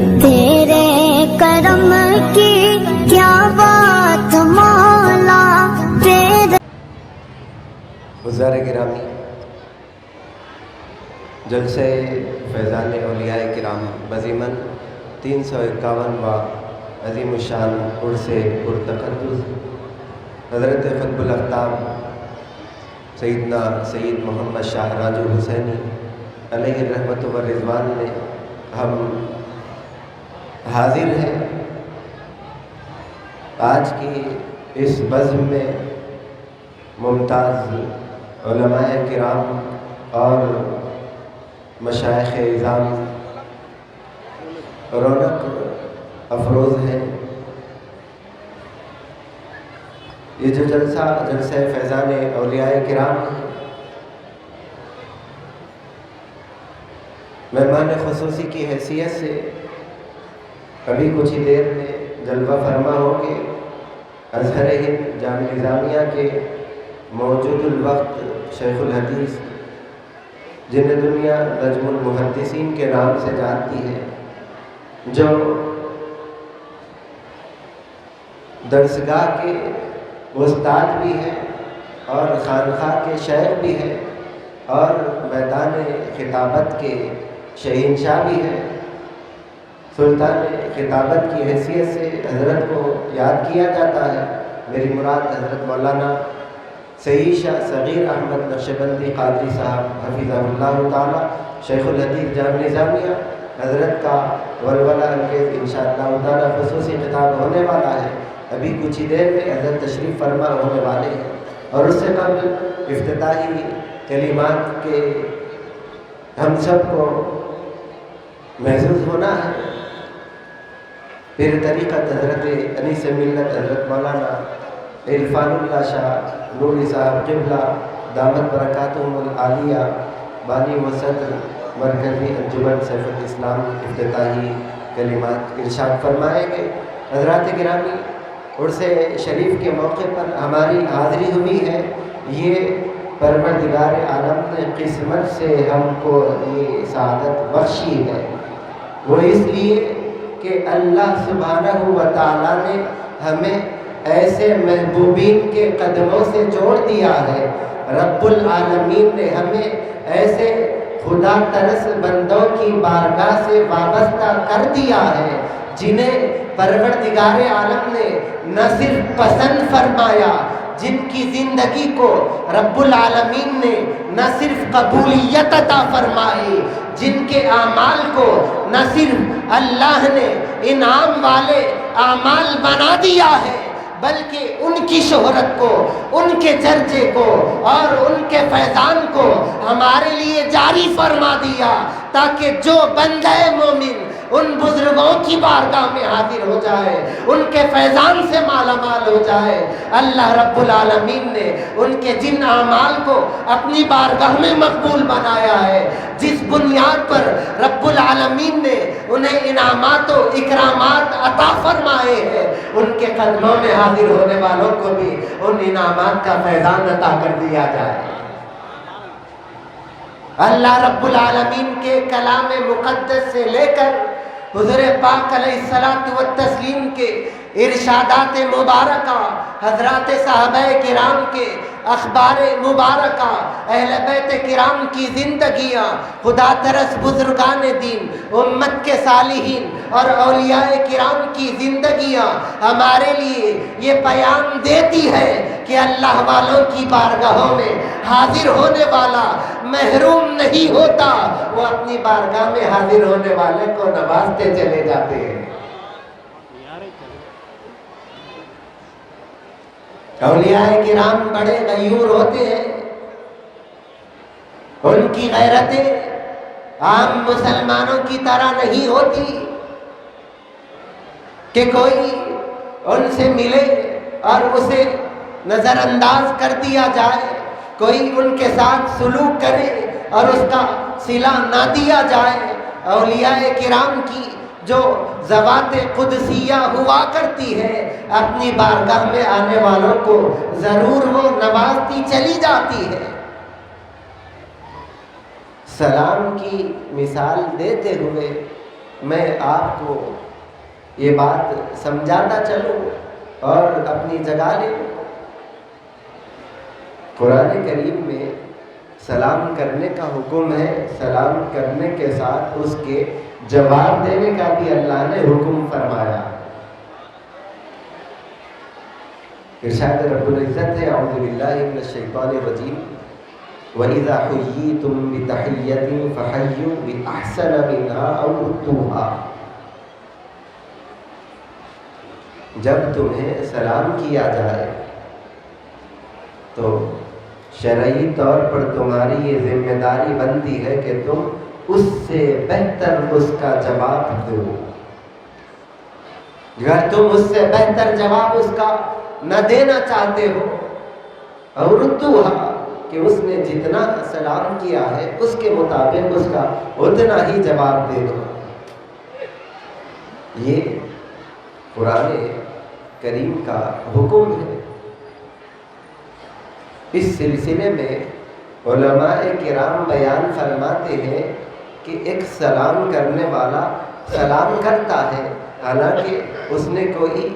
تیرے کرم کی کیا بات مولا، تیرے حضار گرامی، جلسہ فیضان اولیاء کرام بضیمن 351واں عظیم الشان عرس پرتقدس حضرت قطب الاقطاب سیدنا سید محمد شاہ راج الحسینی علیہ الرحمت والرضوان میں ہم حاضر ہیں۔ آج کی اس بزم میں ممتاز علماء کرام اور مشائخ اعظام رونق افروز ہیں۔ یہ جو جلسہ فیضان اولیاء کرام مہمان خصوصی کی حیثیت سے ابھی کچھ ہی دیر میں جلوہ فرما ہو کے ازہر ہند جامعہ نظامیہ کے موجود الوقت شیخ الحدیث جنہیں دنیا نجم المحدثین کے نام سے جانتی ہے، جو درسگاہ کے استاد بھی ہیں اور خانقاہ کے شیخ بھی ہیں اور میدان خطابت کے شہنشاہ بھی ہیں، سلطان خطابت کی حیثیت سے حضرت کو یاد کیا جاتا ہے۔ میری مراد حضرت مولانا سید شاہ صغیر احمد نقشبندی قادری صاحب حفظہ اللہ تعالی شیخ الحدیث جامعہ نظامیہ حضرت کا ولولہ انگیز انشاءاللہ تعالی خصوصی خطاب ہونے والا ہے۔ ابھی کچھ ہی دیر میں حضرت تشریف فرما ہونے والے ہیں، اور اس سے قبل افتتاحی کلمات کے ہم سب کو محسوس ہونا ہے۔ پھر طریقت حضرت انیس ملت حضرت مولانا عرفان اللہ شاہ نوری صاحب قبلہ دامت برکاتہم العالیہ بانی و صدر مرکزی انجمن سیف الاسلام افتتاحی کلمات ارشاد فرمائیں گے۔ حضرات گرامی، عرس شریف کے موقع پر ہماری حاضری ہوئی ہے، یہ پروردگار عالم نے قسمت سے ہم کو یہ سعادت بخشی ہے۔ وہ اس لیے کہ اللہ سبحانہ و تعالیٰ نے ہمیں ایسے محبوبین کے قدموں سے جوڑ دیا ہے، رب العالمین نے ہمیں ایسے خدا ترس بندوں کی بارگاہ سے وابستہ کر دیا ہے جنہیں پروردگار عالم نے نہ صرف پسند فرمایا، جن کی زندگی کو رب العالمین نے نہ صرف قبولیت عطا فرمائی، جن کے اعمال کو نہ صرف اللہ نے انعام والے اعمال بنا دیا ہے، بلکہ ان کی شہرت کو، ان کے چرچے کو اور ان کے فیضان کو ہمارے لیے جاری فرما دیا، تاکہ جو بندہ مومن ان بزرگوں کی بارگاہ میں حاضر ہو جائے، ان کے فیضان سے مالا مال ہو جائے۔ اللہ رب العالمین نے ان کے جن اعمال کو اپنی بارگاہ میں مقبول بنایا ہے، جس بنیاد پر رب العالمین نے انہیں انعامات و اکرامات عطا فرمائے ہیں، ان کے قدموں میں حاضر ہونے والوں کو بھی ان انعامات کا فیضان عطا کر دیا جائے۔ اللہ رب العالمین کے کلام مقدس سے لے کر حضور پاک علیہ الصلوۃ والتسلیم کے ارشادات مبارکہ، حضرات صحابہ کرام کے اخبار مبارکہ، اہل بیت کرام کی زندگیاں، خدا ترس بزرگان دین، امت کے صالحین اور اولیاء کرام کی زندگیاں ہمارے لیے یہ پیام دیتی ہے کہ اللہ والوں کی بارگاہوں میں حاضر ہونے والا محروم نہیں ہوتا، وہ اپنی بارگاہ میں حاضر ہونے والے کو نوازتے چلے جاتے ہیں۔ اولیاء کرام بڑے غیور ہوتے ہیں، ان کی غیرتیں عام مسلمانوں کی طرح نہیں ہوتی کہ کوئی ان سے ملے اور اسے نظر انداز کر دیا جائے، کوئی ان کے ساتھ سلوک کرے اور اس کا صلہ نہ دیا جائے۔ اولیاء کرام کی جو ذوات قدسیہ ہوا کرتی ہے، اپنی بارگاہ میں آنے والوں کو ضرور وہ نوازتی چلی جاتی ہے۔ سلام کی مثال دیتے ہوئے میں آپ کو یہ بات سمجھاتا چلوں اور اپنی جگہ لے لوں۔ قرآن کریم میں سلام کرنے کا حکم ہے، سلام کرنے کے ساتھ اس کے جواب دینے کا بھی اللہ نے حکم فرمایا۔ ارشاد رب العزت ہے، اعوذ باللہ من الشیطان الرجیم، وَإِذَا حُيِّيتُم بِتَحِيَّةٍ فَحَيُّوا بِأَحْسَنَ مِنْهَا أَوْ رُدُّوهَا۔ جب تمہیں سلام کیا جائے تو شرعی طور پر تمہاری یہ ذمہ داری بنتی ہے کہ تم اس سے بہتر اس کا جواب دو۔ اگر تم اس سے بہتر جواب اس کا نہ دینا چاہتے ہو، اور ردوہا کہ اس نے جتنا سلام کیا ہے اس کے مطابق اس کا اتنا ہی جواب دے دو۔ یہ قرآن کریم کا حکم ہے۔ اس سلسلے میں علماء کرام بیان فرماتے ہیں کہ ایک سلام کرنے والا سلام کرتا ہے، حالانکہ اس نے کوئی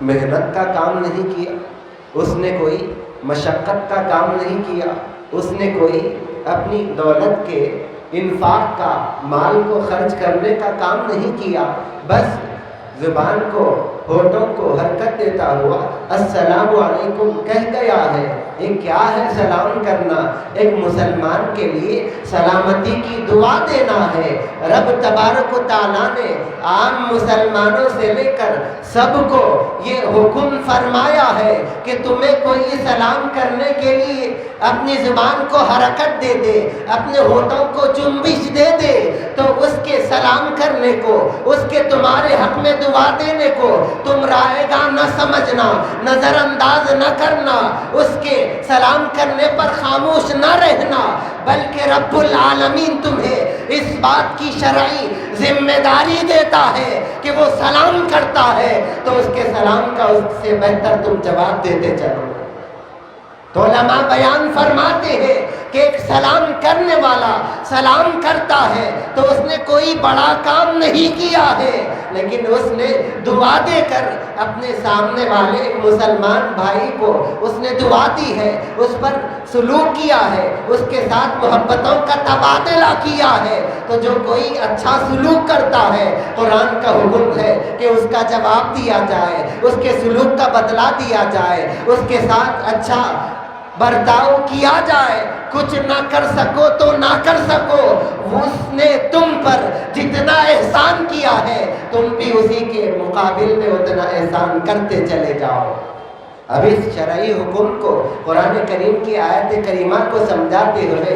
محنت کا کام نہیں کیا، اس نے کوئی مشقت کا کام نہیں کیا، اس نے کوئی اپنی دولت کے انفاق کا، مال کو خرچ کرنے کا کام نہیں کیا، بس زبان کو، ہونٹوں کو حرکت دیتا ہوا السلام علیکم کہہ گیا ہے۔ یہ کیا ہے سلام کرنا؟ ایک مسلمان کے لیے سلامتی کی دعا دینا ہے۔ رب تبارک و تعالیٰ نے عام مسلمانوں سے لے کر سب کو یہ حکم فرمایا ہے کہ تمہیں کوئی سلام کرنے کے لیے اپنی زبان کو حرکت دے دے، اپنے ہونٹوں کو جنبش دے دے، تو اس کے سلام کرنے کو، اس کے تمہارے حق میں دعا دینے کو تم رائے گاہ نہ سمجھنا، نظر انداز نہ کرنا، اس کے سلام کرنے پر خاموش نہ رہنا، بلکہ رب العالمین تمہیں اس بات کی شرعی ذمہ داری دیتا ہے کہ وہ سلام کرتا ہے تو اس کے سلام کا اس سے بہتر تم جواب دیتے چلو۔ تو علماء بیان فرماتے ہیں کہ ایک سلام کرنے والا سلام کرتا ہے تو اس نے کوئی بڑا کام نہیں کیا ہے، لیکن اس نے دعا دے کر اپنے سامنے والے ایک مسلمان بھائی کو اس نے دعا دی ہے، اس پر سلوک کیا ہے، اس کے ساتھ محبتوں کا تبادلہ کیا ہے۔ تو جو کوئی اچھا سلوک کرتا ہے، قرآن کا حکم ہے کہ اس کا جواب دیا جائے، اس کے سلوک کا بدلہ دیا جائے، اس کے ساتھ اچھا برتاؤ کیا جائے۔ کچھ نہ کر سکو تو نہ کر سکو، اس نے تم پر جتنا احسان کیا ہے تم بھی اسی کے مقابل میں اتنا احسان کرتے چلے جاؤ۔ اب اس شرعی حکم کو، قرآن کریم کی آیت کریمہ کو سمجھاتے ہوئے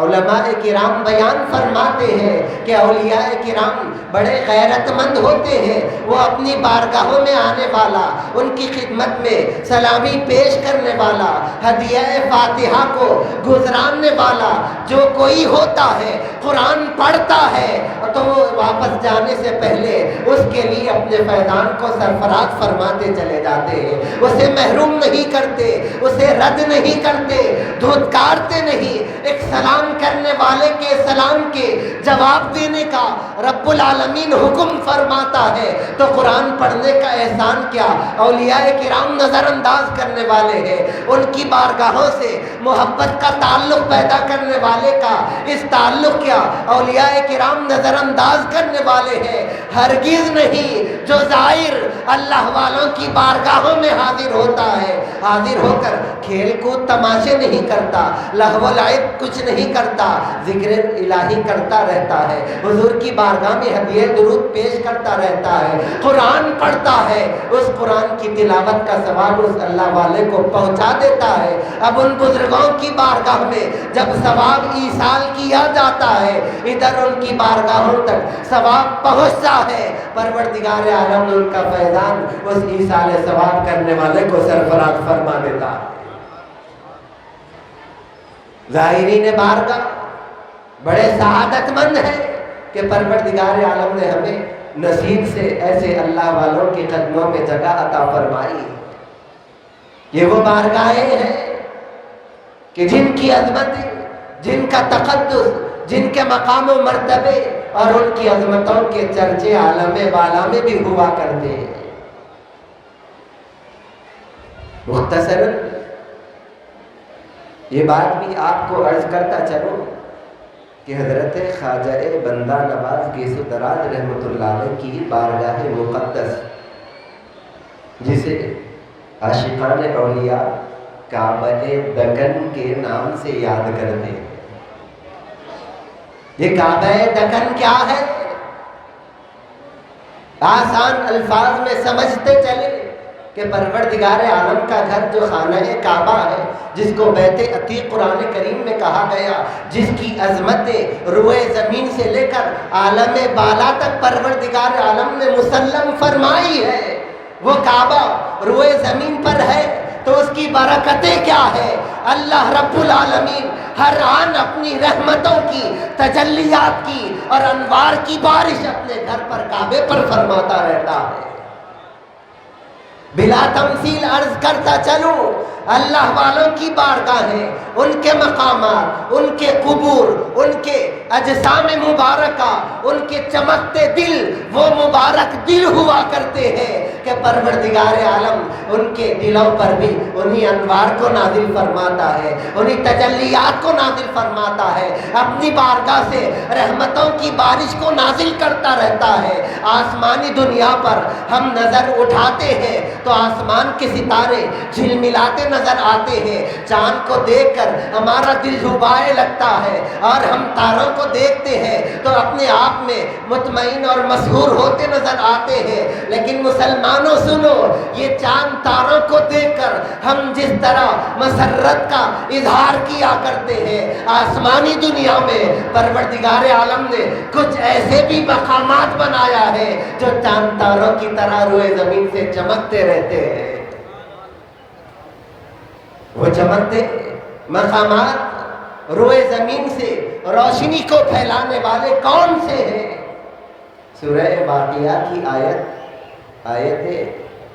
علماء کرام بیان فرماتے ہیں کہ اولیاء کرام بڑے غیرت مند ہوتے ہیں۔ وہ اپنی بارگاہوں میں آنے والا، ان کی خدمت میں سلامی پیش کرنے والا، ہدیہ فاتحہ کو گزراننے والا جو کوئی ہوتا ہے، قرآن پڑھتا ہے تو وہ واپس جانے سے پہلے اس کے لیے اپنے فیضان کو سرفراز فرماتے چلے جاتے ہیں، اسے محروم نہیں کرتے، اسے رد نہیں کرتے، دھتکارتے نہیں۔ ایک سلام کرنے والے کے سلام کے جواب دینے کا رب العالمین حکم فرماتا ہے تو قرآن پڑھنے کا احسان کیا؟ اولیاء کرام نظر انداز کرنے والے ہیں، ان کی بارگاہوں سے محبت کا تعلق پیدا کرنے والے کا اس تعلق کیا؟ اولیاء کرام نظر انداز کرنے والے ہیں، ہرگز نہیں۔ جو زائر اللہ والوں کی بارگاہوں میں حاضر ہوتا ہے، حاضر ہو کر کھیل کود تماشے نہیں کرتا، لہو و لعب کچھ نہیں کرتا، ذکر الہی کرتا رہتا ہے، حضور کی بارگاہ میں ہدیہ درود پیش کرتا رہتا ہے، قرآن پڑھتا ہے، اس قرآن کی تلاوت کا ثواب اس اللہ والے کو پہنچا دیتا ہے۔ اب ان بزرگوں کی بارگاہ میں جب ثواب ایصال کیا جاتا ہے، ادھر ان کی بارگاہوں تک ثواب پہنچتا ہے، پروردگار عالم نے ان کا فیضان اس ایصال ثواب کرنے والے کو سرفراز فرما دیتا۔ ظاہرین بارگاہ بڑے سعادت مند ہیں کہ پروردگار عالم نے ہمیں نصیب سے ایسے اللہ والوں کے قدموں میں جگہ عطا فرمائی۔ یہ وہ بارگاہیں ہیں کہ جن کی عظمت، جن کا تقدس، جن کے مقام و مرتبے اور ان کی عظمتوں کے چرچے عالم بالا میں بھی ہوا کرتے ہیں۔ مختصر یہ بات بھی آپ کو عرض کرتا چلوں کہ حضرت خواجہ بندہ نواز گیس و دراز رحمۃ اللہ علیہ کی بارگاہ مقدس، جسے عاشقان اولیاء کعبہ دکن کے نام سے یاد کرتے ہیں، یہ کعبہ دکن کیا ہے؟ آسان الفاظ میں سمجھتے چلے کہ پروردگار عالم کا گھر جو خانہ کعبہ ہے، جس کو بیت عتیق قرآن کریم میں کہا گیا، جس کی عظمتیں روئے زمین سے لے کر عالم بالا تک پروردگار عالم نے مسلم فرمائی ہے، وہ کعبہ روئے زمین پر ہے تو اس کی برکتیں کیا ہے؟ اللہ رب العالمین ہر آن اپنی رحمتوں کی، تجلیات کی اور انوار کی بارش اپنے گھر پر کعبے پر فرماتا رہتا ہے۔ بلا تمثیل عرض کرتا چلوں، اللہ والوں کی بارگاہیں، ان کے مقامات، ان کے قبور، ان کے اجسام مبارکہ، ان کے چمکتے دل، وہ مبارک دل ہوا کرتے ہیں کہ پروردگار عالم ان کے دلوں پر بھی انہی انوار کو نازل فرماتا ہے، انہی تجلیات کو نازل فرماتا ہے، اپنی بارگاہ سے رحمتوں کی بارش کو نازل کرتا رہتا ہے۔ آسمانی دنیا پر ہم نظر اٹھاتے ہیں تو آسمان کے ستارے جھلملاتے نظر آتے ہیں، چاند کو دیکھ کر ہمارا دل ڈوبائے لگتا ہے، اور ہم تاروں کو دیکھتے ہیں تو اپنے آپ میں مطمئن اور مسحور ہوتے نظر آتے ہیں۔ لیکن مسلمانوں سنو، یہ چاند تاروں کو دیکھ کر ہم جس طرح مسرت کا اظہار کیا کرتے ہیں، آسمانی دنیا میں پروردگار عالم نے کچھ ایسے بھی مقامات بنایا ہے جو چاند تاروں کی طرح روئے زمین سے چمکتے رہتے ہیں۔ وہ چمکتے مقامات روئے زمین سے روشنی کو پھیلانے والے کون سے ہیں؟ سورہ واقعہ کی آیت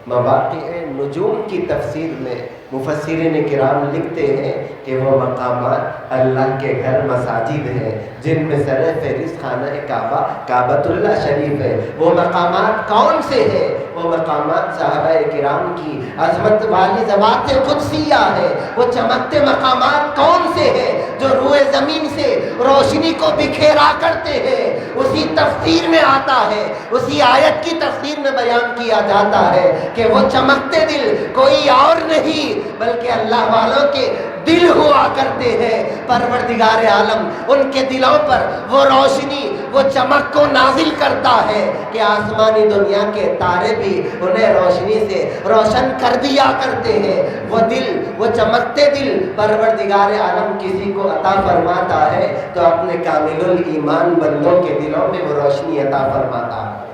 مواقع نجوم کی تفسیر میں مفسرین کرام لکھتے ہیں کہ وہ مقامات اللہ کے گھر مساجد ہیں، جن میں سر فہرست خانہ کعبہ کعبۃ اللہ شریف ہے۔ وہ مقامات کون سے ہیں؟ وہ مقامات صحابہ کرام کی عظمت والی ذوات قدسیہ ہے۔ وہ چمکتے مقامات کون سے ہیں جو روئے زمین سے روشنی کو بکھیرا کرتے ہیں؟ اسی تفسیر میں آتا ہے، اسی آیت کی تفسیر میں بیان کیا جاتا ہے کہ وہ چمکتے دل کوئی اور نہیں بلکہ اللہ والوں کے دل ہوا کرتے ہیں۔ پروردگار عالم ان کے دلوں پر وہ روشنی، وہ چمک کو نازل کرتا ہے کہ آسمانی دنیا کے تارے بھی انہیں روشنی سے روشن کر دیا کرتے ہیں۔ وہ دل، وہ چمکتے دل پروردگار عالم کسی کو عطا فرماتا ہے تو اپنے کامل الایمان بندوں کے دلوں میں وہ روشنی عطا فرماتا ہے۔